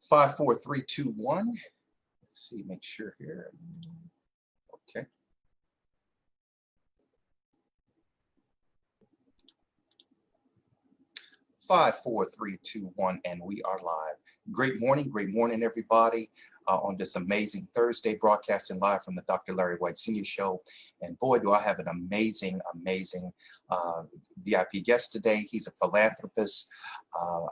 54321. Let's see, make sure here. Okay. Five, 4, 3, 2, 1, and we are live. Great morning, everybody, on this amazing Thursday, broadcasting live from the Dr. Larry White Senior Show. And boy, do I have an amazing VIP guest today. He's a philanthropist.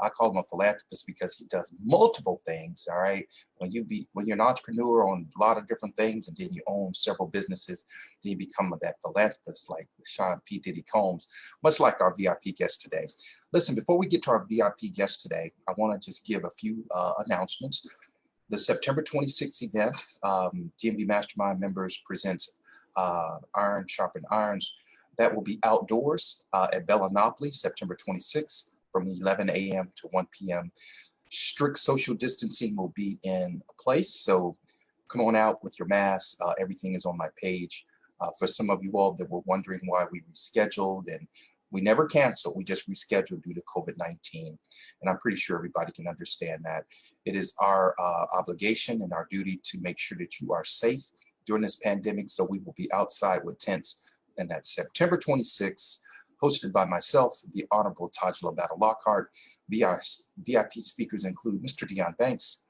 I call him a philanthropist because he does multiple things. All right, when you're an entrepreneur on a lot of different things, and then you own several businesses, then you become that philanthropist like Sean P. Diddy Combs, much like our VIP guest today. Listen, before we get to our VIP guest today, I want to just give a few announcements. The September 26th event, DMV Mastermind members presents Iron Sharpen Irons. That will be outdoors at Bellanopoly, September 26th from 11 a.m. to 1 p.m. Strict social distancing will be in place, so come on out with your mask. Everything is on my page. For some of you all that were wondering why we rescheduled, and we never canceled, we just rescheduled due to COVID-19. And I'm pretty sure everybody can understand that. It is our obligation and our duty to make sure that you are safe during this pandemic. So we will be outside with tents. And that's September 26th, hosted by myself, the Honorable Tajla Battle Lockhart. VIP speakers include Mr. Dion Banks,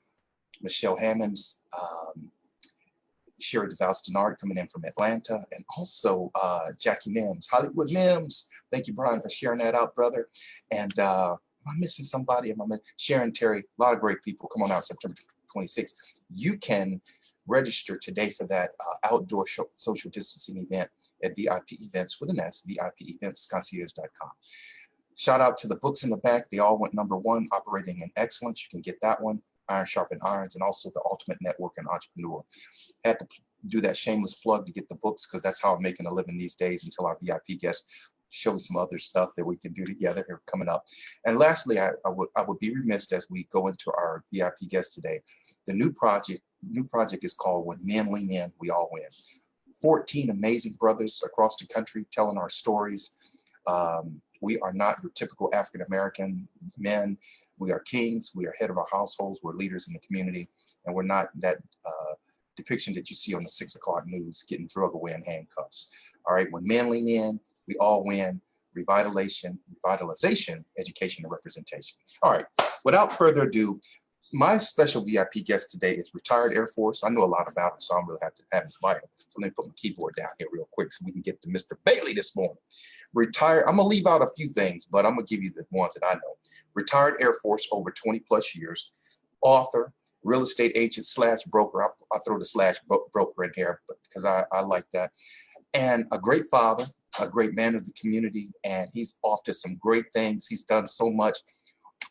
Michelle Hammonds, Sherry DeValstenard coming in from Atlanta, and also Jackie Mims, Hollywood Mims. Thank you, Brian, for sharing that out, brother. And am I missing somebody? Sharon Terry, a lot of great people. Come on out September 26th. You can register today for that outdoor social distancing event at VIP Events with an S, VIPEventsconcierge.com. Shout out to the books in the back. They all went #1, Operating in Excellence. You can get that one. Iron Sharpen Irons, and also The Ultimate Network and Entrepreneur. Had to do that shameless plug to get the books because that's how I'm making a living these days until our VIP guests show some other stuff that we can do together here coming up. And lastly, I would be remiss as we go into our VIP guest today. The new project is called When Men Lean In, We All Win. 14 amazing brothers across the country telling our stories. We are not your typical African-American men. We are kings, we are head of our households, we're leaders in the community, and we're not that depiction that you see on the 6 o'clock news, getting drug away in handcuffs. All right, when men lean in, we all win. Revitalization, education, and representation. All right, without further ado, my special VIP guest today is retired Air Force. I know a lot about him, so I don't really have to have his bio. So let me put my keyboard down here real quick so we can get to Mr. Bailey this morning. Retired, I'm gonna leave out a few things, but I'm gonna give you the ones that I know. Retired Air Force over 20 plus years, author, real estate agent / broker. I'll throw the / broker in here because I like that. And a great father, a great man of the community, and he's off to some great things. He's done so much.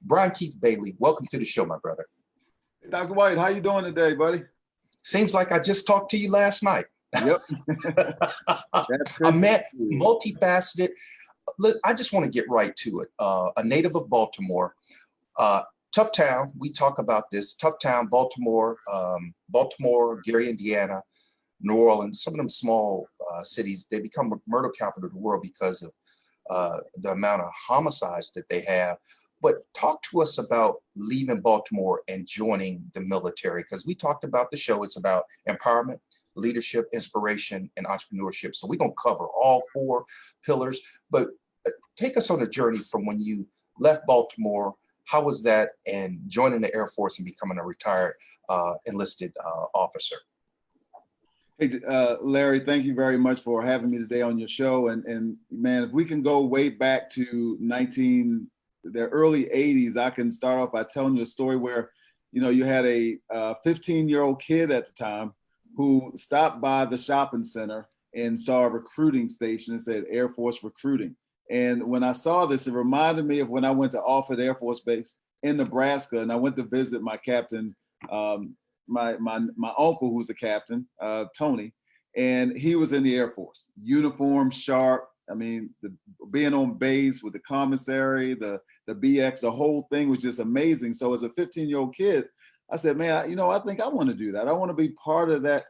Brian Keith Bailey, welcome to the show, my brother. Hey, Dr. White, how you doing today, buddy? Seems like I just talked to you last night. Yep. A man, multifaceted. Look, I just want to get right to it. A native of Baltimore, tough town. We talk about this tough town, Baltimore, Gary, Indiana, New Orleans. Some of them small cities, they become a murder capital of the world because of the amount of homicides that they have. But talk to us about leaving Baltimore and joining the military, because we talked about the show. It's about empowerment, leadership, inspiration, and entrepreneurship. So we're going to cover all 4 pillars, but take us on a journey from when you left Baltimore. How was that, and joining the Air Force and becoming a retired enlisted officer? Hey, Larry, thank you very much for having me today on your show. And man, if we can go way back to the early 80s, I can start off by telling you a story where, you had a 15-year-old kid at the time who stopped by the shopping center and saw a recruiting station and said Air Force recruiting. And when I saw this, it reminded me of when I went to Offutt Air Force Base in Nebraska, and I went to visit my captain, my uncle who's a captain, Tony, and he was in the Air Force, uniform, sharp. I mean, being on base with the commissary, the BX, the whole thing was just amazing. So as a 15-year-old kid, I said, man, I think I want to do that. I want to be part of that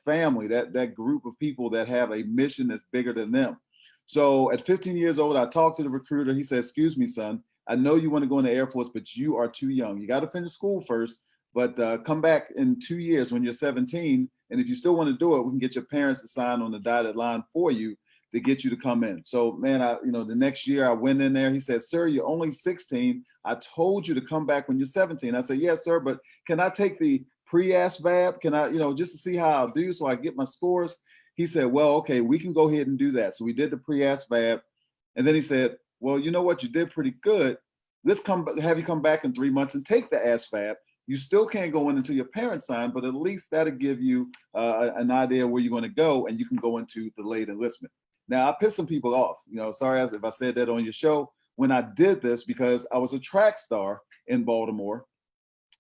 family, that group of people that have a mission that's bigger than them. So at 15 years old, I talked to the recruiter. He said, excuse me, son, I know you want to go in the Air Force, but you are too young. You got to finish school first, but come back in 2 years when you're 17. And if you still want to do it, we can get your parents to sign on the dotted line for you to get you to come in. So, man, the next year I went in there. He said, "Sir, you're only 16. I told you to come back when you're 17." I said, "Yes, sir, but can I take the pre-ASVAB? Can I, just to see how I'll do so I get my scores?" He said, "Well, okay, we can go ahead and do that." So we did the pre-ASVAB. And then he said, "Well, you know what? You did pretty good. Let's have you come back in 3 months and take the ASVAB. You still can't go in until your parents sign, but at least that'll give you an idea where you're going to go, and you can go into delayed enlistment." Now, I pissed some people off. Sorry if I said that on your show when I did this, because I was a track star in Baltimore,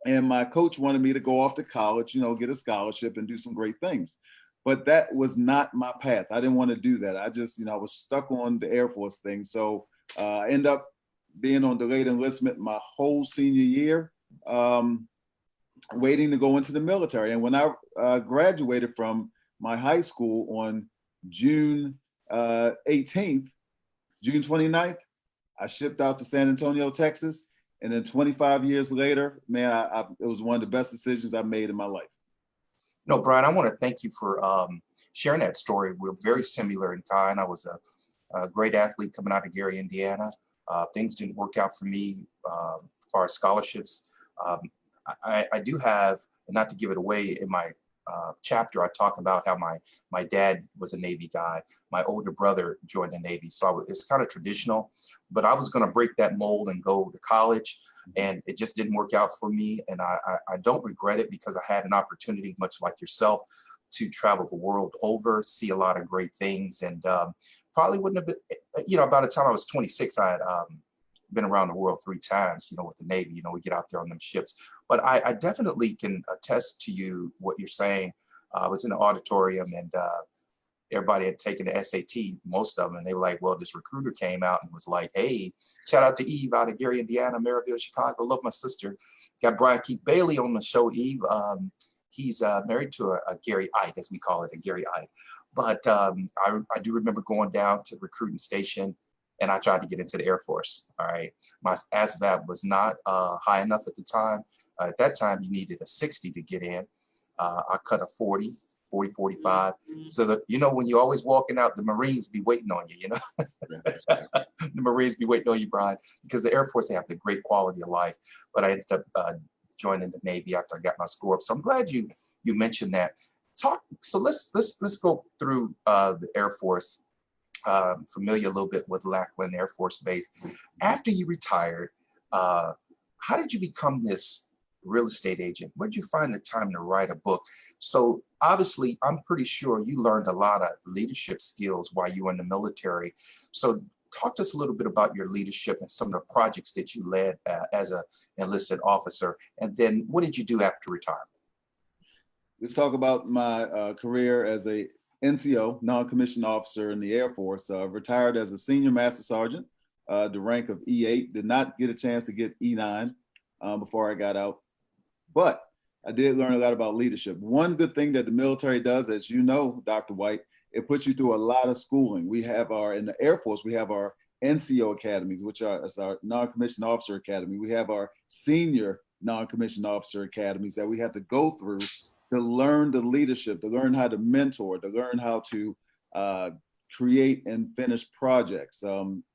and my coach wanted me to go off to college, get a scholarship and do some great things. But that was not my path. I didn't want to do that. I just, I was stuck on the Air Force thing. So I ended up being on delayed enlistment my whole senior year, waiting to go into the military. And when I graduated from my high school on June 18th, June 29th, I shipped out to San Antonio, Texas. And then 25 years later, man, it was one of the best decisions I made in my life. No, Brian, I want to thank you for sharing that story. We're very similar in kind. I was a great athlete coming out of Gary, Indiana. Things didn't work out for me as far as scholarships. I do have, and not to give it away, in my chapter, I talk about how my dad was a Navy guy. My older brother joined the Navy. So it's kind of traditional, but I was going to break that mold and go to college, and it just didn't work out for me. And I don't regret it, because I had an opportunity, much like yourself, to travel the world over, see a lot of great things, and probably wouldn't have been, by the time I was 26, I had been around the world 3 times, with the Navy. We get out there on them ships. But I definitely can attest to you what you're saying. I was in the auditorium, and everybody had taken the SAT, most of them, and they were like, well, this recruiter came out and was like, "Hey, shout out to Eve out of Gary, Indiana, Maryville, Chicago. Love my sister. Got Brian Keith Bailey on the show, Eve. He's married to a Gary Ike, as we call it, a Gary Ike." But I do remember going down to the recruiting station, and I tried to get into the Air Force. All right. My ASVAB was not high enough at the time. At that time, you needed a 60 to get in. I cut a 40, 45. So that, when you're always walking out, the Marines be waiting on you, The Marines be waiting on you, Brian, because the Air Force, they have the great quality of life. But I ended up joining the Navy after I got my score up. So I'm glad you mentioned that. So let's go through the Air Force. Familiar a little bit with Lackland Air Force Base. After you retired, how did you become this real estate agent? Where did you find the time to write a book? So obviously, I'm pretty sure you learned a lot of leadership skills while you were in the military. So talk to us a little bit about your leadership and some of the projects that you led as an enlisted officer. And then what did you do after retirement? Let's talk about my career as a NCO, non-commissioned officer in the Air Force. Retired as a senior master sergeant, the rank of E8. Did not get a chance to get E9 before I got out. But I did learn a lot about leadership. One good thing that the military does, as you know, Dr. White, it puts you through a lot of schooling. We have in the Air Force, we have our NCO academies, which are our non-commissioned officer academy. We have our senior non-commissioned officer academies that we have to go through to learn the leadership, to learn how to mentor, to learn how to create and finish projects,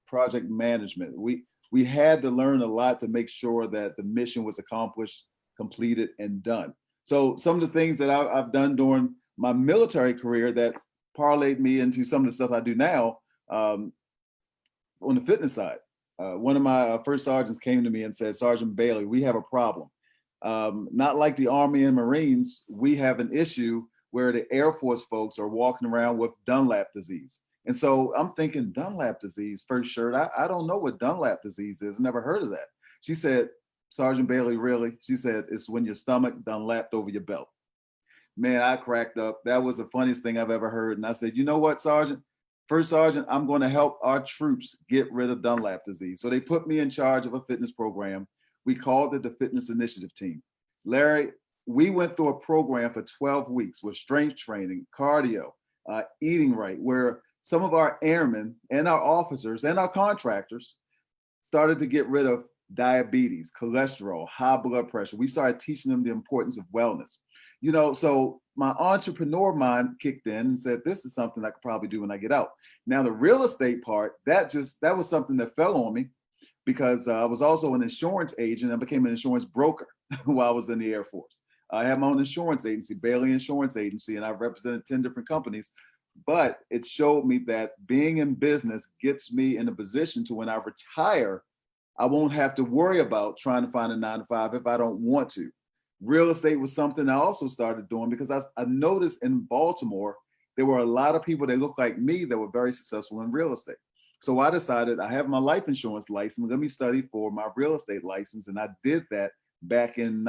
project management. We had to learn a lot to make sure that the mission was accomplished, completed, and done. So some of the things that I've done during my military career that parlayed me into some of the stuff I do now on the fitness side. One of my first sergeants came to me and said, "Sergeant Bailey, we have a problem. Not like the Army and Marines, we have an issue where the Air Force folks are walking around with Dunlap disease." And so I'm thinking, Dunlap disease, first shirt. I don't know what Dunlap disease is. Never heard of that. She said, "Sergeant Bailey, really?" She said, "It's when your stomach Dunlapped over your belt." Man, I cracked up. That was the funniest thing I've ever heard. And I said, "You know what, Sergeant? First Sergeant, I'm going to help our troops get rid of Dunlap disease." So they put me in charge of a fitness program. We called it the Fitness Initiative Team. Larry, we went through a program for 12 weeks with strength training, cardio, eating right, where some of our airmen and our officers and our contractors started to get rid of diabetes, cholesterol, high blood pressure. We started teaching them the importance of wellness. You know, so my entrepreneur mind kicked in and said, this is something I could probably do when I get out. Now, the real estate part, that was something that fell on me because I was also an insurance agent. I became an insurance broker while I was in the Air Force. I had my own insurance agency, Bailey Insurance Agency, and I've represented 10 different companies. But it showed me that being in business gets me in a position to when I retire, I won't have to worry about trying to find a 9 to 5 if I don't want to. Real estate was something I also started doing because I noticed in Baltimore, there were a lot of people that looked like me that were very successful in real estate. So I decided I have my life insurance license. Let me study for my real estate license. And I did that back in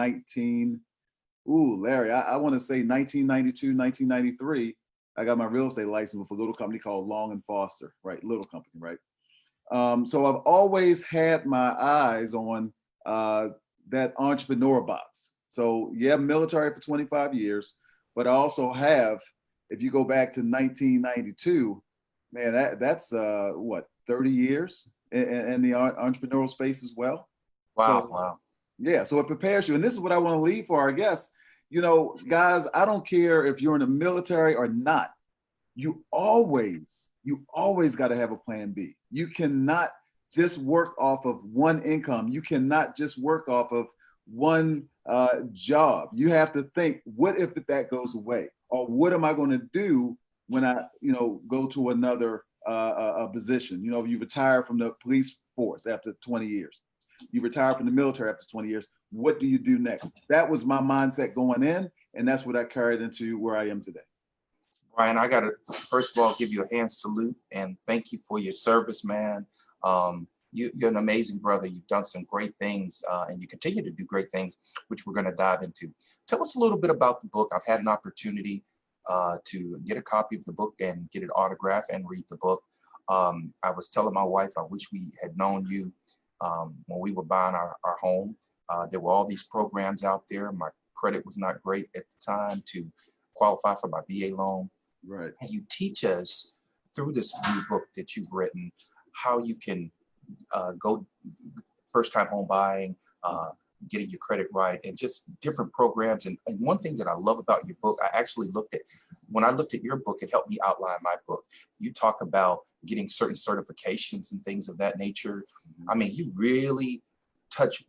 Larry, I want to say 1992, 1993. I got my real estate license with a little company called Long and Foster, right? Little company, right? So I've always had my eyes on that entrepreneur box. So yeah, military for 25 years, but I also have, if you go back to 1992, man, that's what, 30 years in the entrepreneurial space as well. Wow, So, wow. yeah, so it prepares you. And this is what I want to leave for our guests. You know, guys, I don't care if you're in the military or not. You always got to have a plan B. You cannot just work off of one income. You cannot just work off of one job. You have to think, what if that goes away? Or what am I going to do when I, go to another position? You know, you retire from the police force after 20 years. You retire from the military after 20 years. What do you do next? That was my mindset going in, and that's what I carried into where I am today. Brian, I got to first of all give you a hand salute and thank you for your service, man. You're an amazing brother. You've done some great things, and you continue to do great things, which we're going to dive into. Tell us a little bit about the book. I've had an opportunity to get a copy of the book and get an autograph and read the book. I was telling my wife, I wish we had known you when we were buying our home. There were all these programs out there. My credit was not great at the time to qualify for my VA loan. Right. And you teach us through this new book that you've written how you can go first-time home buying, getting your credit right, and just different programs. And one thing that I love about your book, when I looked at your book, it helped me outline my book. You talk about getting certain certifications and things of that nature. I mean, you really touch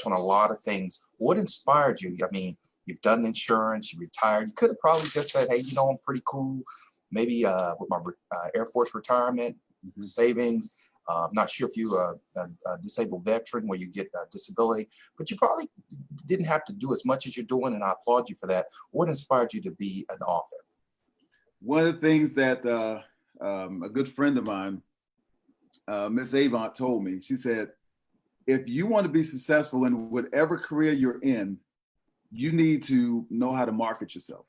on a lot of things. What inspired you? I mean, you've done insurance, you retired. You could have probably just said, hey, I'm pretty cool. Maybe with my Air Force retirement, savings. I'm not sure if you are a disabled veteran where you get a disability, but you probably didn't have to do as much as you're doing, and I applaud you for that. What inspired you to be an author? One of the things that a good friend of mine, Miss Avant, told me, she said, if you want to be successful in whatever career you're in, you need to know how to market yourself.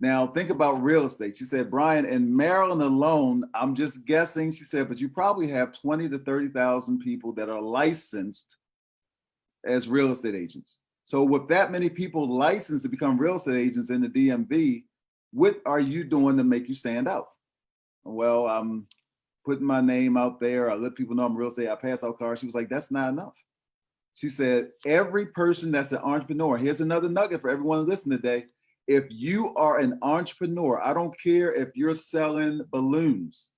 Now, think about real estate. She said, Brian, in Maryland alone, I'm just guessing, she said, but you probably have 20 to 30,000 people that are licensed as real estate agents. So with that many people licensed to become real estate agents in the DMV, what are you doing to make you stand out? Well, I'm putting my name out there. I let people know I'm real estate. I pass out cars. She was like, that's not enough. She said, every person that's an entrepreneur, here's another nugget for everyone listening today. If you are an entrepreneur, I don't care if you're selling balloons,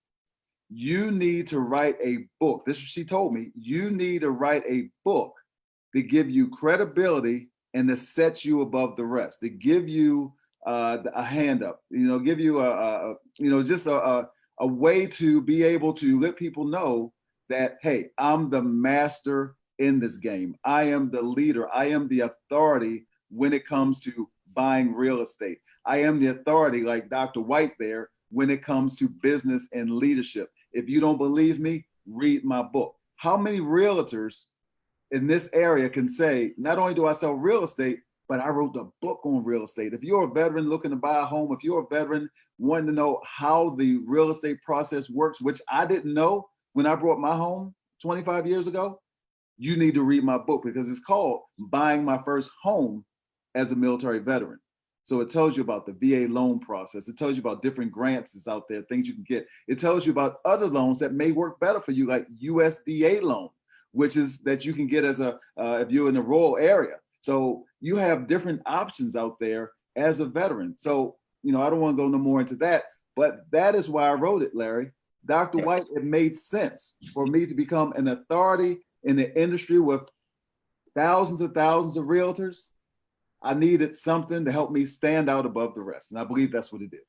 you need to write a book. This is what she told me. You need to write a book to give you credibility and to set you above the rest, to give you a hand up, give you a way to be able to let people know that, hey, I'm the master in this game. I am the leader. I am the authority when it comes to buying real estate. I am the authority, like Dr. White there, when it comes to business and leadership. If you don't believe me, read my book. How many realtors in this area can say, not only do I sell real estate, but I wrote a book on real estate? If you're a veteran looking to buy a home, if you're a veteran wanting to know how the real estate process works, which I didn't know when I bought my home 25 years ago, you need to read my book because it's called Buying My First Home as a Military Veteran. So it tells you about the VA loan process. It tells you about different grants that's out there, things you can get. It tells you about other loans that may work better for you, like USDA loan, which is that you can get as a if you're in a rural area. So you have different options out there as a veteran. So, you know, I don't want to go no more into that, but that is why I wrote it, Larry. Dr. Yes. White, it made sense for me to become an authority in the industry with thousands of realtors. I needed something to help me stand out above the rest. And I believe that's what it did.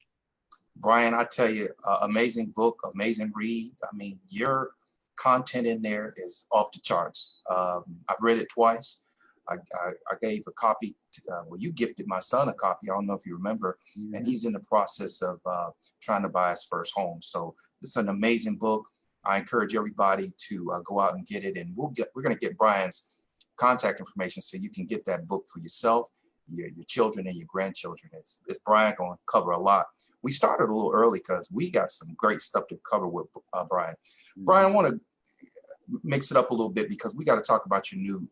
Brian, I tell you, amazing book, amazing read. I mean, your content in there is off the charts. I've read it twice. I gave a copy, well, you gifted my son a copy. I don't know if you remember, and he's in the process of trying to buy his first home. So it's an amazing book. I encourage everybody to go out and get it, and we're going to get Brian's contact information so you can get that book for yourself, your children, and your grandchildren. It's Brian going to cover a lot. We started a little early because we got some great stuff to cover with Brian. Brian, I want to mix it up a little bit because we got to talk about your new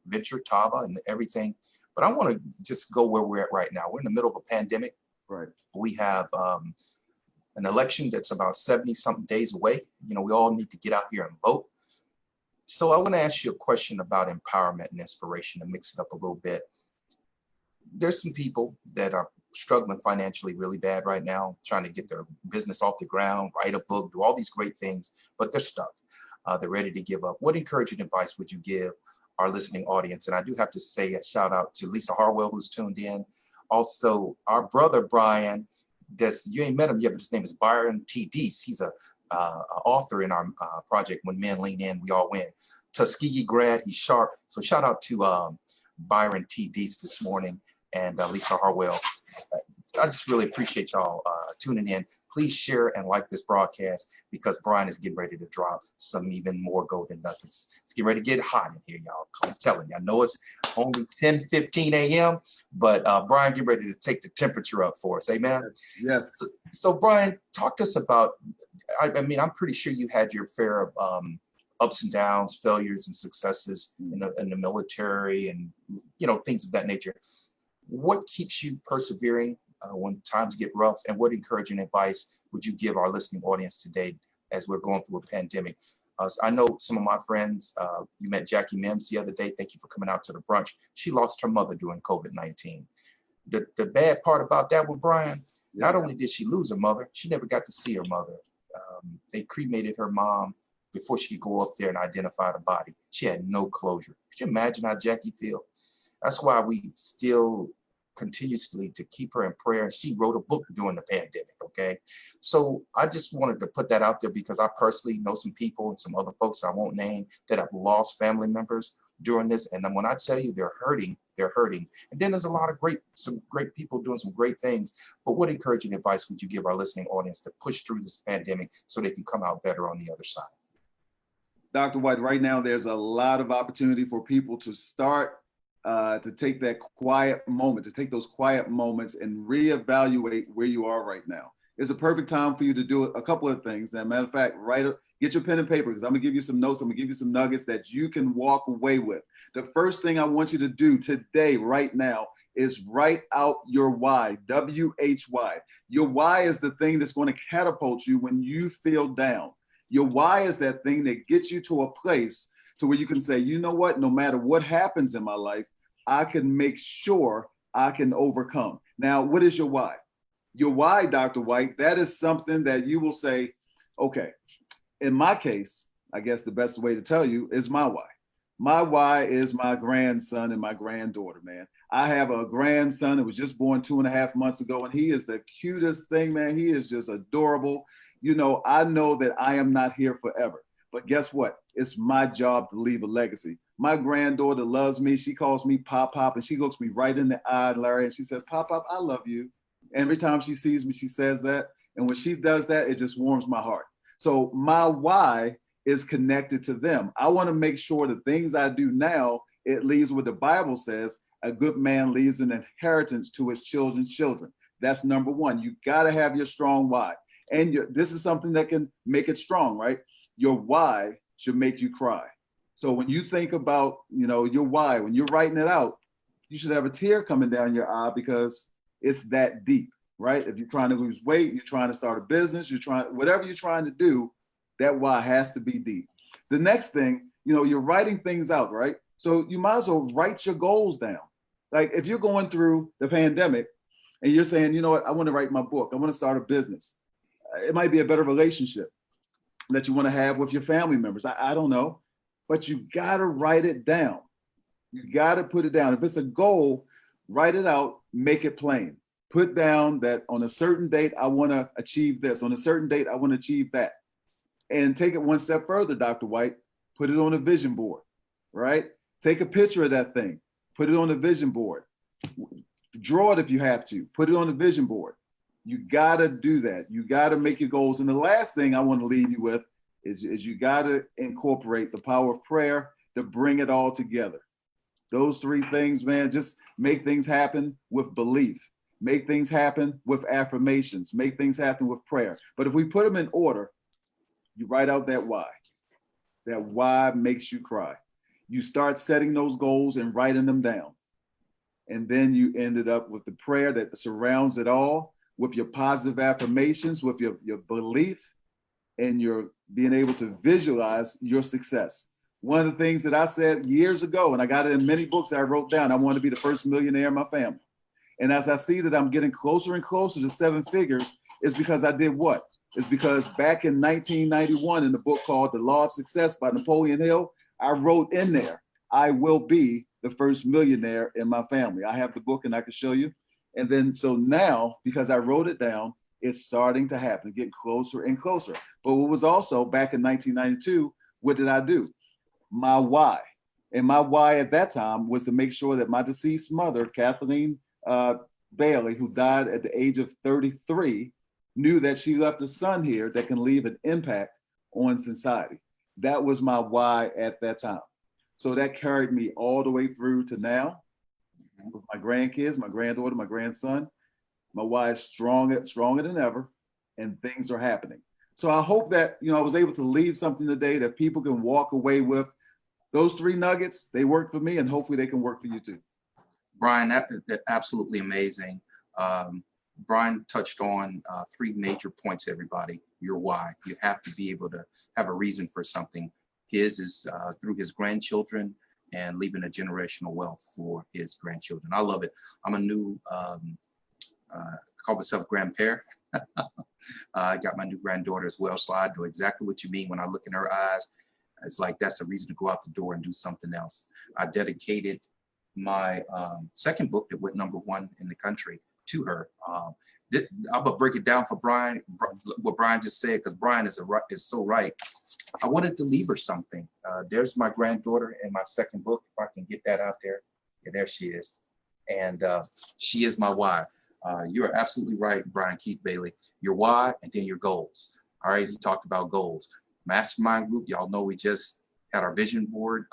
venture, Tava, and everything. But I want to just go where we're at right now. We're in the middle of a pandemic. Right. We have an election that's about 70-something days away. You know, we all need to get out here and vote. So I want to ask you a question about empowerment and inspiration to mix it up a little bit. There's some people that are struggling financially really bad right now, trying to get their business off the ground, write a book, do all these great things, but they're stuck. They're ready to give up. What encouraging advice would you give our listening audience? And I do have to say a shout out to Lisa Harwell, who's tuned in. Also, our brother, Brian, you ain't met him yet, but his name is Byron T. Deese. He's a author in our project, When Men Lean In, We All Win. Tuskegee grad, he's sharp. So shout out to Byron T. Deese this morning and Lisa Harwell. I just really appreciate y'all tuning in. Please share and like this broadcast because Brian is getting ready to drop some even more golden nuggets. It's getting ready to get hot in here, y'all. I'm telling you, I know it's only 10:15 a.m., but Brian, get ready to take the temperature up for us. Amen. Yes. So Brian, talk to us about, I mean, I'm pretty sure you had your fair of ups and downs, failures and successes in the military and, you know, things of that nature. What keeps you persevering when times get rough, and what encouraging advice would you give our listening audience today as we're going through a pandemic? I know some of my friends, you met Jackie Mims the other day. Thank you for coming out to the brunch. She lost her mother during COVID-19. The bad part about that with Brian, not only did she lose her mother, she never got to see her mother. They cremated her mom before she could go up there and identify the body. She had no closure. Could you imagine how Jackie feel? That's why we still continuously to keep her in prayer. She wrote a book during the pandemic, okay? So I just wanted to put that out there because I personally know some people and some other folks I won't name that have lost family members during this. And then when I tell you they're hurting, they're hurting. And then there's a lot of some great people doing some great things. But what encouraging advice would you give our listening audience to push through this pandemic so they can come out better on the other side? Dr. White, right now, there's a lot of opportunity for people to start to take that quiet moment, to take those quiet moments and reevaluate where you are right now. It's a perfect time for you to do a couple of things. As a matter of fact, get your pen and paper because I'm gonna give you some notes. I'm gonna give you some nuggets that you can walk away with. The first thing I want you to do today, right now, is write out your why, W-H-Y. Your why is the thing that's going to catapult you when you feel down. Your why is that thing that gets you to a place to where you can say, you know what, no matter what happens in my life, I can make sure I can overcome. Now, what is your why? Your why, Dr. White, that is something that you will say, okay, in my case, I guess the best way to tell you is my why. My why is my grandson and my granddaughter, man. I have a grandson that was just born 2.5 months ago, and he is the cutest thing, man. He is just adorable. You know, I know that I am not here forever, but guess what? It's my job to leave a legacy. My granddaughter loves me. She calls me Pop Pop, and she looks me right in the eye, Larry, and she says, Pop Pop, I love you. Every time she sees me, she says that. And when she does that, it just warms my heart. So my why is connected to them. I want to make sure the things I do now, it leaves what the Bible says, a good man leaves an inheritance to his children's children. That's number one. You got to have your strong why. And this is something that can make it strong, right? Your why should make you cry. So when you think about, you know, your why, when you're writing it out, you should have a tear coming down your eye because it's that deep, right? If you're trying to lose weight, you're trying to start a business, whatever you're trying to do, that why has to be deep. The next thing You know, you're writing things out, right? So you might as well write your goals down. Like if you're going through the pandemic and you're saying, you know what, I want to write my book, I want to start a business. It might be a better relationship that you want to have with your family members. I don't know, but you got to write it down. You got to put it down. If it's a goal, write it out, make it plain. Put down that on a certain date, I want to achieve this. On a certain date, I want to achieve that. And take it one step further, Dr. White, put it on a vision board, right? Take a picture of that thing, put it on a vision board. Draw it if you have to, put it on a vision board. You got to do that. You got to make your goals. And the last thing I want to leave you with is you got to incorporate the power of prayer to bring it all together. Those three things, man, just make things happen with belief, make things happen with affirmations, make things happen with prayer. But if we put them in order, you write out that why. That why makes you cry. You start setting those goals and writing them down. And then you ended up with the prayer that surrounds it all, with your positive affirmations, with your belief, and your being able to visualize your success. One of the things that I said years ago, and I got it in many books that I wrote down, I want to be the first millionaire in my family. And as I see that I'm getting closer and closer to 7 figures, it's because I did what? It's because back in 1991, in the book called The Law of Success by Napoleon Hill, I wrote in there, I will be the first millionaire in my family. I have the book and I can show you. And then, so now, because I wrote it down, it's starting to happen, get closer and closer. But what was also back in 1992, what did I do? My why. And my why at that time was to make sure that my deceased mother, Kathleen Bailey, who died at the age of 33, knew that she left a son here that can leave an impact on society. That was my why at that time. So that carried me all the way through to now with my grandkids, my granddaughter, my grandson. My why is stronger than ever, and things are happening. So I hope that, I was able to leave something today that people can walk away with. Those 3 nuggets, they work for me, and hopefully they can work for you too. Brian, that's absolutely amazing. Brian touched on 3 major points, everybody. Your why. You have to be able to have a reason for something. His is through his grandchildren and leaving a generational wealth for his grandchildren. I love it. I'm a new, call myself grandparent. I got my new granddaughter as well, so I know exactly what you mean when I look in her eyes. It's like that's a reason to go out the door and do something else. I dedicated my second book that went #1 in the country to her. I'm gonna break it down for Brian, what Brian just said, because Brian is so right. I wanted to leave her something. There's my granddaughter in my second book, if I can get that out there. Yeah, there she is. And she is my why. You're absolutely right, Brian Keith Bailey. Your why and then your goals. All right, he talked about goals. Mastermind group, y'all know we just had our vision board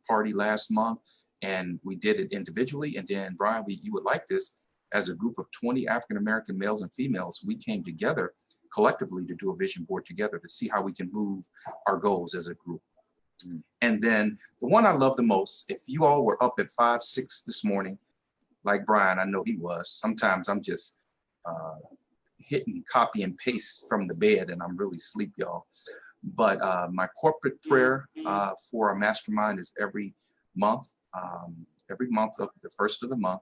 party last month, and we did it individually. And then Brian, you would like this, as a group of 20 African-American males and females, we came together collectively to do a vision board together to see how we can move our goals as a group. And then the one I love the most, if you all were up at 5, 6 this morning, like Brian, I know he was, sometimes I'm just hitting copy and paste from the bed and I'm really asleep, y'all. But my corporate prayer for our mastermind is every month of the first of the month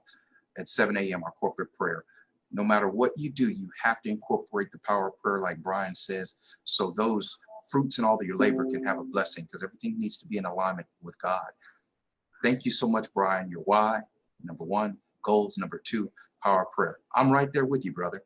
at 7 a.m., our corporate prayer. No matter what you do, you have to incorporate the power of prayer, like Brian says, so those fruits and all of your labor can have a blessing, because everything needs to be in alignment with God. Thank you so much, Brian. Your why, #1, goals, #2, power of prayer. I'm right there with you, brother.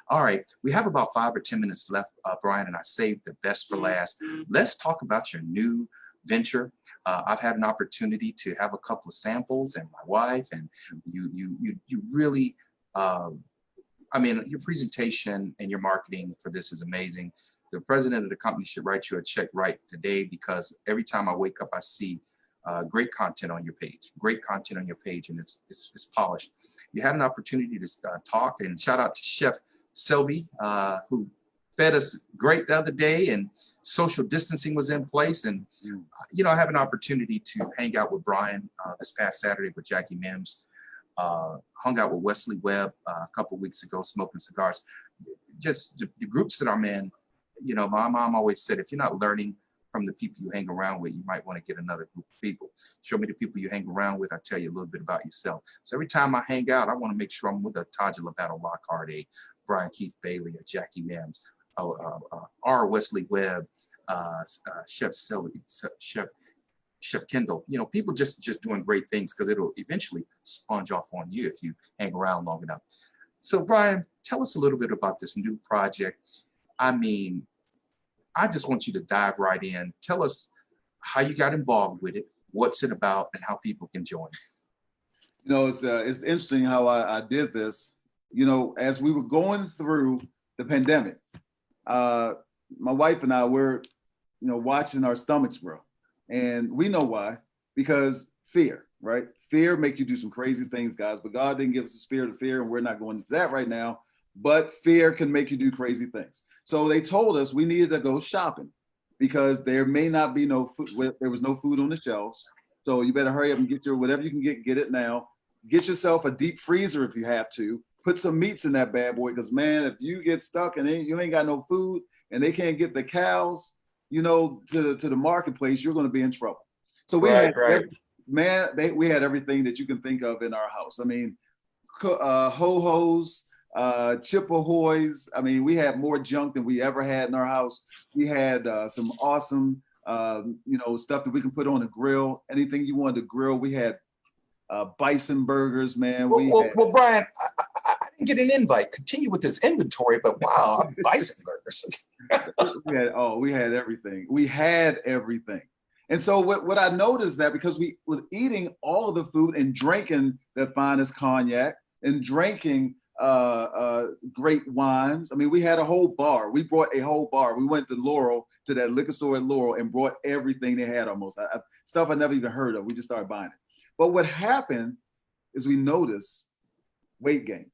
All right, we have about 5 or 10 minutes left, Brian, and I saved the best for last. Let's talk about your new venture. I've had an opportunity to have a couple of samples, and my wife, and you really, I mean, your presentation and your marketing for this is amazing. The president of the company should write you a check right today, because every time I wake up, I see great content on your page, and it's polished. You had an opportunity to talk, and shout out to Chef Selby, who fed us great the other day, and social distancing was in place. And, I have an opportunity to hang out with Brian this past Saturday with Jackie Mims, hung out with Wesley Webb a couple of weeks ago, smoking cigars. Just the groups that I'm in, my mom always said, if you're not learning from the people you hang around with, you might want to get another group of people. Show me the people you hang around with, I'll tell you a little bit about yourself. So every time I hang out, I want to make sure I'm with a Tajula Battle Lockhart, a Brian Keith Bailey, a Jackie Mims, R. Wesley Webb, Chef Sylvie, Chef Kendall, people just doing great things, because it'll eventually sponge off on you if you hang around long enough. So Brian, tell us a little bit about this new project. I mean, I just want you to dive right in. Tell us how you got involved with it, what's it about, and how people can join. It's interesting how I did this. As we were going through the pandemic, my wife and I were, watching our stomachs grow. And we know why, because fear, right? Fear make you do some crazy things, guys, but God didn't give us a spirit of fear, and we're not going into that right now, but fear can make you do crazy things. So they told us we needed to go shopping because there may not be no food. There was no food on the shelves. So you better hurry up and get your, whatever you can get it now. Get yourself a deep freezer if you have to. Put some meats in that bad boy, because man, if you get stuck and you ain't got no food and they can't get the cows, to the marketplace, you're going to be in trouble. So we had everything that you can think of in our house. I mean, ho-hos, chip-ahoys. I mean, we had more junk than we ever had in our house. We had some awesome, stuff that we can put on a grill. Anything you wanted to grill, we had bison burgers, man. Well, Brian, I didn't get an invite. Continue with this inventory, but wow, bison burgers. we had everything. We had everything. And so what I noticed that because we were eating all of the food and drinking the finest cognac and drinking great wines. I mean, we had a whole bar. We brought a whole bar. We went to Laurel, to that liquor store at Laurel, and brought everything they had almost. Stuff I never even heard of. We just started buying it. But what happened is we noticed weight gain.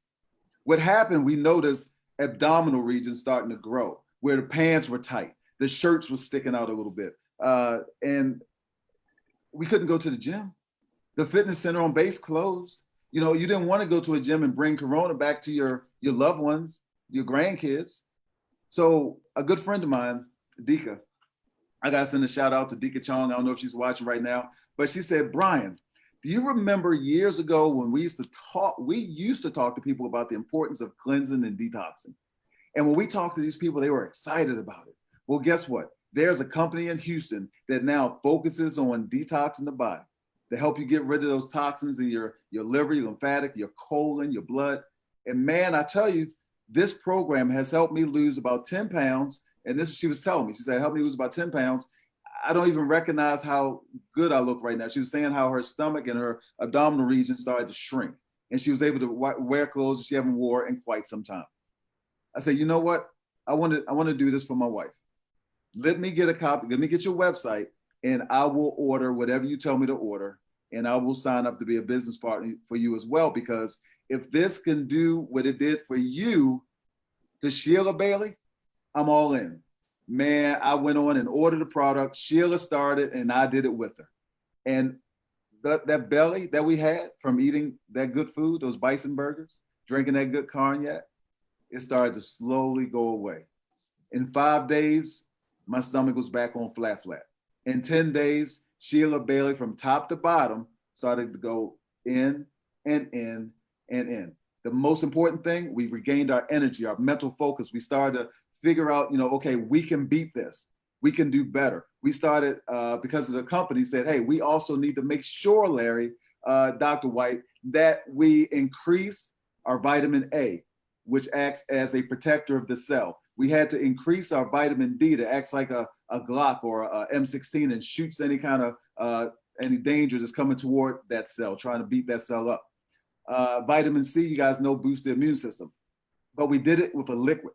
What happened, we noticed abdominal regions starting to grow, where the pants were tight, the shirts were sticking out a little bit. And we couldn't go to the gym. The fitness center on base closed. You didn't want to go to a gym and bring Corona back to your loved ones, your grandkids. So a good friend of mine, Dika, I got to send a shout out to Dika Chong. I don't know if she's watching right now, but she said, Brian, do you remember years ago when we used to talk to people about the importance of cleansing and detoxing? And when we talked to these people, they were excited about it. Well, guess what? There's a company in Houston that now focuses on detoxing the body to help you get rid of those toxins in your liver, your lymphatic, your colon, your blood. And man, I tell you, this program has helped me lose about 10 pounds. And this, she was telling me, she said, help me lose about 10 pounds. I don't even recognize how good I look right now. She was saying how her stomach and her abdominal region started to shrink, and she was able to wear clothes that she haven't worn in quite some time. I said, you know what? I want to do this for my wife. Let me get a copy. Let me get your website, and I will order whatever you tell me to order, and I will sign up to be a business partner for you as well. Because if this can do what it did for you to Sheila Bailey, I'm all in. Man, I went on and ordered the product. Sheila started, and I did it with her. And that belly that we had from eating that good food, those bison burgers, drinking that good cognac, it started to slowly go away. In 5 days, my stomach was back on flat. In 10 days, Sheila Bailey from top to bottom started to go in and in and in. The most important thing, we regained our energy, our mental focus. We started to figure out, okay, we can beat this. We can do better. We started, because of the company, said, hey, we also need to make sure, Larry, Dr. White, that we increase our vitamin A, which acts as a protector of the cell. We had to increase our vitamin D that acts like a Glock or a M16 and shoots any kind of any danger that's coming toward that cell, trying to beat that cell up. Vitamin C, you guys know, boosts the immune system. But we did it with a liquid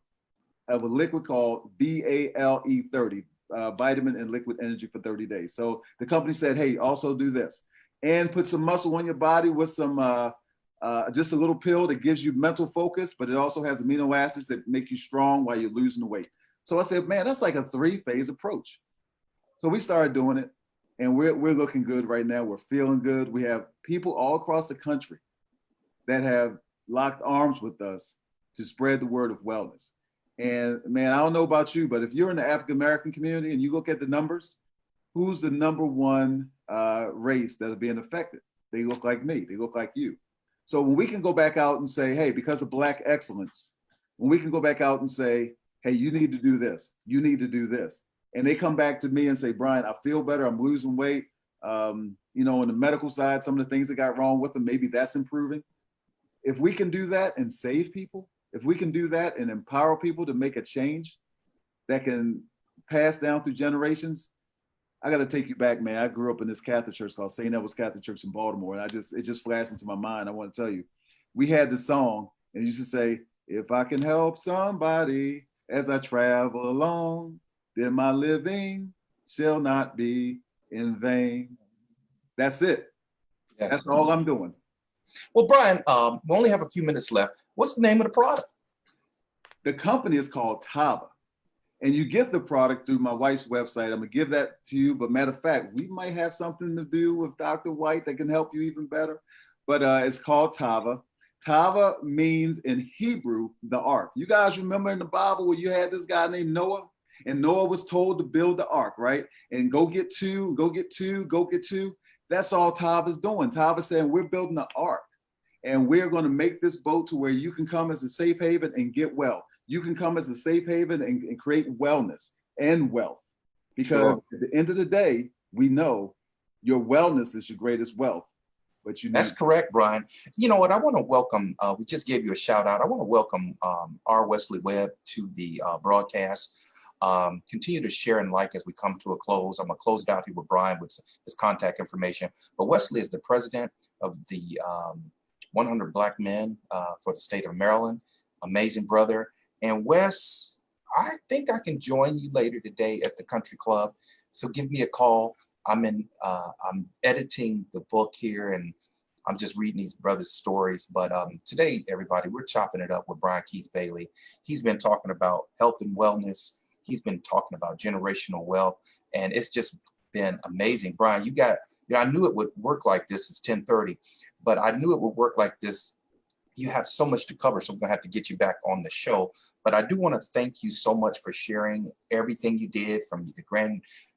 called BALE30, vitamin and liquid energy for 30 days. So the company said, hey, also do this and put some muscle on your body with some, just a little pill that gives you mental focus, but it also has amino acids that make you strong while you're losing the weight. So I said, man, that's like a 3-phase approach. So we started doing it, and we're looking good right now. We're feeling good. We have people all across the country that have locked arms with us to spread the word of wellness. And man, I don't know about you, but if you're in the African American community and you look at the numbers, who's the number one race that are being affected? They look like me. They look like you. So when we can go back out and say, hey, because of Black excellence, when we can go back out and say, hey, you need to do this, you need to do this, and they come back to me and say, Brian, I feel better, I'm losing weight. You know, on the medical side, some of the things that got wrong with them, maybe that's improving. If we can do that and save people, if we can do that and empower people to make a change that can pass down through generations, I got to take you back, man. I grew up in this Catholic church called St. Edward's Catholic Church in Baltimore, and it just flashed into my mind. I want to tell you, we had this song, and it used to say, "If I can help somebody as I travel along, then my living shall not be in vain." That's it. Yes. That's all I'm doing. Well, Brian, we only have a few minutes left. What's the name of the product? The company is called Tava. And you get the product through my wife's website. I'm gonna give that to you. But matter of fact, we might have something to do with Dr. White that can help you even better. But it's called Tava. Tava means in Hebrew, the ark. You guys remember in the Bible where you had this guy named Noah? And Noah was told to build the ark, right? And go get two, go get two, go get two. That's all Tava's doing. Tava's saying, we're building the ark. And we're going to make this boat to where you can come as a safe haven and get well. You can come as a safe haven and create wellness and wealth. Because Sure. at the end of the day, we know your wellness is your greatest wealth. But That's correct, Brian. You know what? I want to welcome, we just gave you a shout out. I want to welcome R. Wesley Webb to the broadcast. Continue to share and like as we come to a close. I'm going to close it out here with Brian with his contact information. But Wesley is the president of the 100 Black Men for the state of Maryland. Amazing brother. And Wes, I think I can join you later today at the country club. So give me a call. I'm editing the book here and I'm just reading these brothers' stories. But today, everybody, we're chopping it up with Brian Keith Bailey. He's been talking about health and wellness. He's been talking about generational wealth. And it's just been amazing. Brian, I knew it would work like this. It's 10:30, but I knew it would work like this. You have so much to cover, so I'm gonna have to get you back on the show. But I do want to thank you so much for sharing everything you did, from the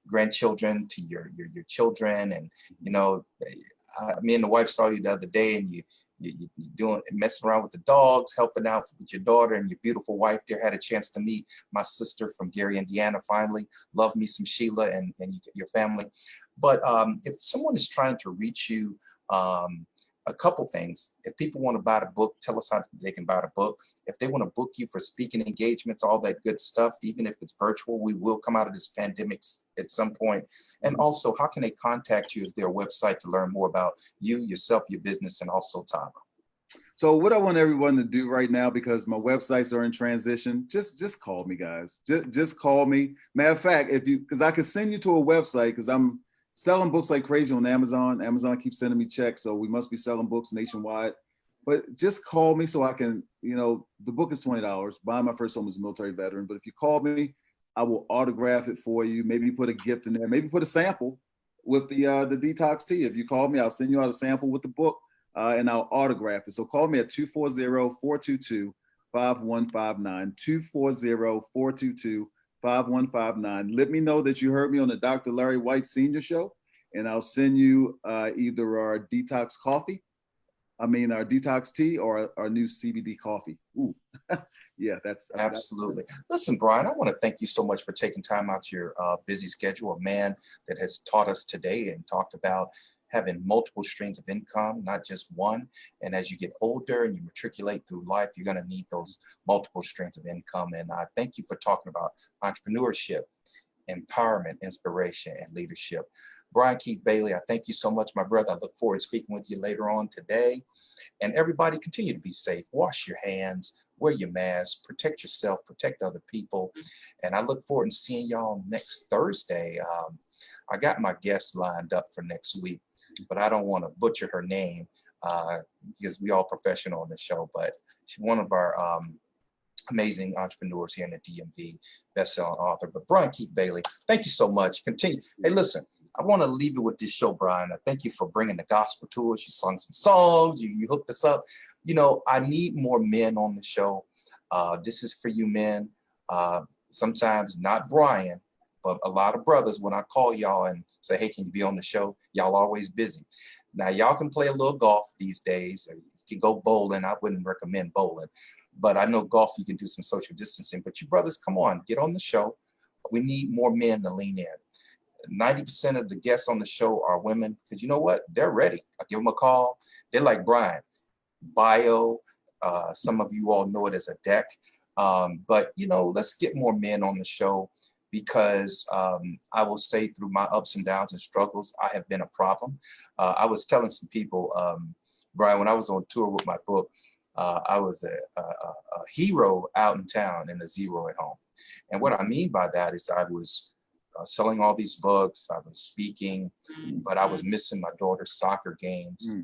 grandchildren to your children. And you know, me and the wife saw you the other day, and you doing messing around with the dogs, helping out with your daughter, and your beautiful wife there. Had a chance to meet my sister from Gary, Indiana. Finally, love me some Sheila and your family. But if someone is trying to reach you, a couple things. If people want to buy the book, tell us how they can buy the book. If they want to book you for speaking engagements, all that good stuff, even if it's virtual, we will come out of this pandemic at some point. And also, how can they contact you? Is there a website to learn more about you, yourself, your business, and also Tava? So what I want everyone to do right now, because my websites are in transition, just call me, guys. Just call me. Matter of fact, because I could send you to a website, because I'm selling books like crazy on Amazon. Amazon keeps sending me checks, so we must be selling books nationwide. But just call me so I can, the book is $20. Buying my first home as a military veteran. But if you call me, I will autograph it for you. Maybe put a gift in there. Maybe put a sample with the detox tea. If you call me, I'll send you out a sample with the book and I'll autograph it. So call me at 240-422-5159, 240-422-5159. Let me know that you heard me on the Dr. Larry White Senior Show, and I'll send you either our detox our detox tea, or our new CBD coffee. Ooh, yeah, that's absolutely. Listen, Brian, I want to thank you so much for taking time out your busy schedule. A man that has taught us today and talked about having multiple streams of income, not just one. And as you get older and you matriculate through life, you're going to need those multiple streams of income. And I thank you for talking about entrepreneurship, empowerment, inspiration, and leadership. Brian Keith Bailey, I thank you so much, my brother. I look forward to speaking with you later on today. And everybody, continue to be safe. Wash your hands, wear your mask, protect yourself, protect other people. And I look forward to seeing y'all next Thursday. I got my guest lined up for next week, but I don't want to butcher her name because we all professional on the show. But she's one of our amazing entrepreneurs here in the DMV, best-selling author. But Brian Keith Bailey, thank you so much. Continue. Hey, listen, I want to leave you with this show, Brian. I thank you for bringing the gospel to us. You sung some songs. You hooked us up. I need more men on the show. This is for you men. Sometimes not Brian, but a lot of brothers, when I call y'all and say, hey, can you be on the show? Y'all always busy. Now, y'all can play a little golf these days, or you can go bowling. I wouldn't recommend bowling, but I know golf, you can do some social distancing. But you brothers, come on, get on the show. We need more men to lean in. 90% of the guests on the show are women, because you know what? They're ready. I give them a call. They're like Brian, bio. Some of you all know it as a deck. But, you know, let's get more men on the show, because I will say through my ups and downs and struggles, I have been a problem. I was telling some people, Brian, when I was on tour with my book, I was a hero out in town and a zero at home. And what I mean by that is I was selling all these books, I was speaking, but I was missing my daughter's soccer games.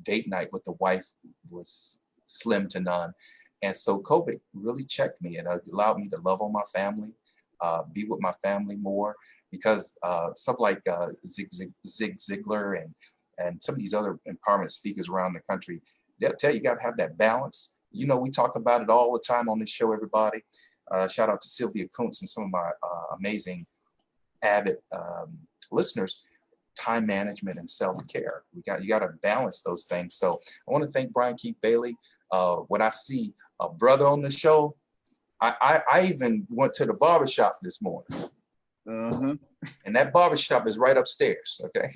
Date night with the wife was slim to none. And so COVID really checked me, and it allowed me to love on my family, be with my family more, because stuff like Zig Ziglar and some of these other empowerment speakers around the country, they'll tell you, you got to have that balance. You know, we talk about it all the time on this show, everybody. Shout out to Sylvia Kuntz and some of my amazing avid listeners. Time management and self-care. You got to balance those things. So I want to thank Brian Keith Bailey. When I see a brother on the show, I even went to the barbershop this morning. And that barbershop is right upstairs. Okay.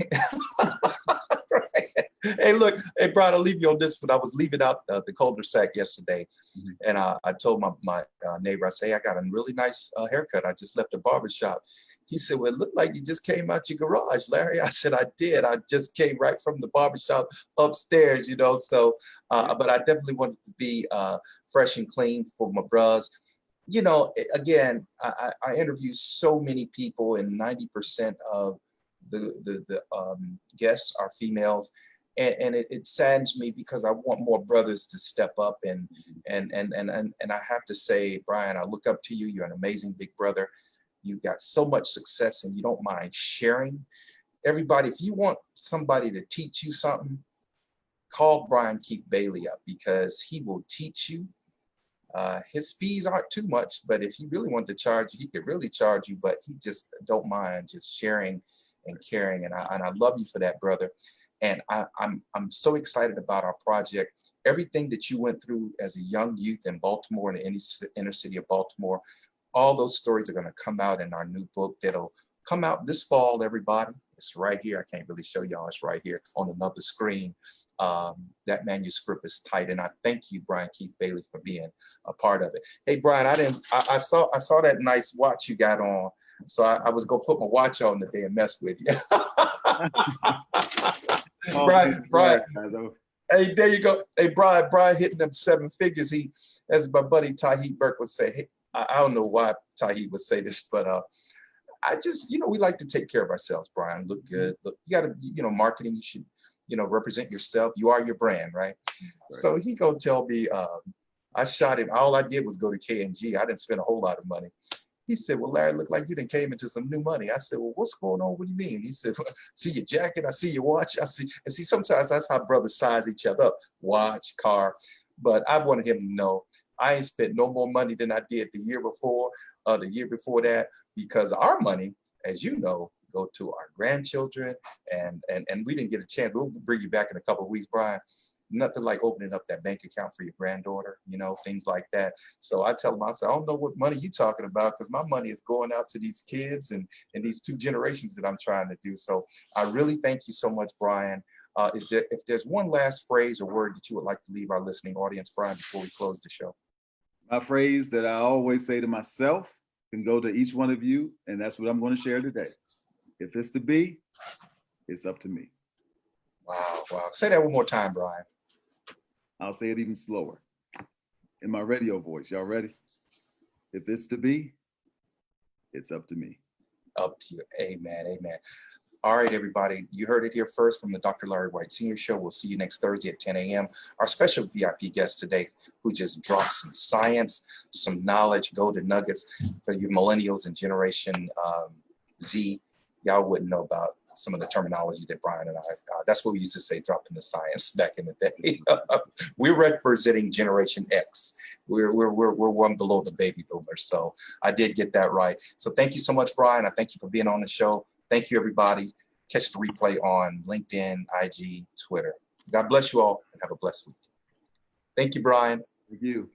Right. Hey, look, hey, Brian, I'll leave you on this, but I was leaving out the cul-de-sac yesterday. And I told my neighbor, I say, I got a really nice haircut. I just left the barbershop. He said, well, it looked like you just came out your garage, Larry. I said, I did. I just came right from the barbershop upstairs, you know. So, but I definitely wanted to be fresh and clean for my bros. You know, again, I interview so many people, and 90% of the guests are females. And it saddens me, because I want more brothers to step up. And I have to say, Brian, I look up to you. You're an amazing big brother. You've got so much success, and you don't mind sharing. Everybody, if you want somebody to teach you something, call Brian Keith Bailey up, because he will teach you. His fees aren't too much, but if he really wanted to charge you, he could really charge you, but he just don't mind just sharing and caring. And I love you for that, brother. And I'm so excited about our project. Everything that you went through as a young youth in Baltimore, in the inner city of Baltimore, all those stories are going to come out in our new book that'll come out this fall, everybody. It's right here. I can't really show y'all. It's right here on another screen. That manuscript is tight. And I thank you, Brian Keith Bailey, for being a part of it. Hey, Brian, I saw that nice watch you got on. So I was going to put my watch on today and mess with you. Brian, hey, there you go. Hey, Brian hitting them 7 figures. He, as my buddy Tahit Burke would say, hey, I don't know why Tahit would say this, but I just, you know, we like to take care of ourselves, Brian. Look good. Look, you got to, you know, marketing, you should, you know, represent yourself. You are your brand, right? So he gonna tell me, I shot him. All I did was go to K&G. I didn't spend a whole lot of money. He said, well, Larry, looked like you done came into some new money. I said, well, what's going on? What do you mean? He said, well, see your jacket, I see your watch, I see. And see, sometimes that's how brothers size each other up, watch, car. But I wanted him to know I ain't spent no more money than I did the year before that, because our money, as you know, go to our grandchildren, and we didn't get a chance. We'll bring you back in a couple of weeks, Brian. Nothing like opening up that bank account for your granddaughter, you know, things like that. So I tell them, I say, I don't know what money you're talking about, because my money is going out to these kids and these 2 generations that I'm trying to do. So I really thank you so much, Brian. If there's one last phrase or word that you would like to leave our listening audience, Brian, before we close the show? My phrase that I always say to myself can go to each one of you, and that's what I'm going to share today. If it's to be, it's up to me. Wow, wow. Say that one more time, Brian. I'll say it even slower in my radio voice. Y'all ready? If it's to be, it's up to me. Up to you. Amen, amen. All right, everybody. You heard it here first from the Dr. Larry White Sr. Show. We'll see you next Thursday at 10 a.m. Our special VIP guest today, who just dropped some science, some knowledge, golden nuggets for you millennials and Generation Z. Y'all wouldn't know about some of the terminology that Brian and I, that's what we used to say, dropping the science back in the day. We're representing Generation X. We're one below the baby boomers. So I did get that right. So thank you so much, Brian. I thank you for being on the show. Thank you, everybody. Catch the replay on LinkedIn, IG, Twitter. God bless you all and have a blessed week. Thank you, Brian. Thank you.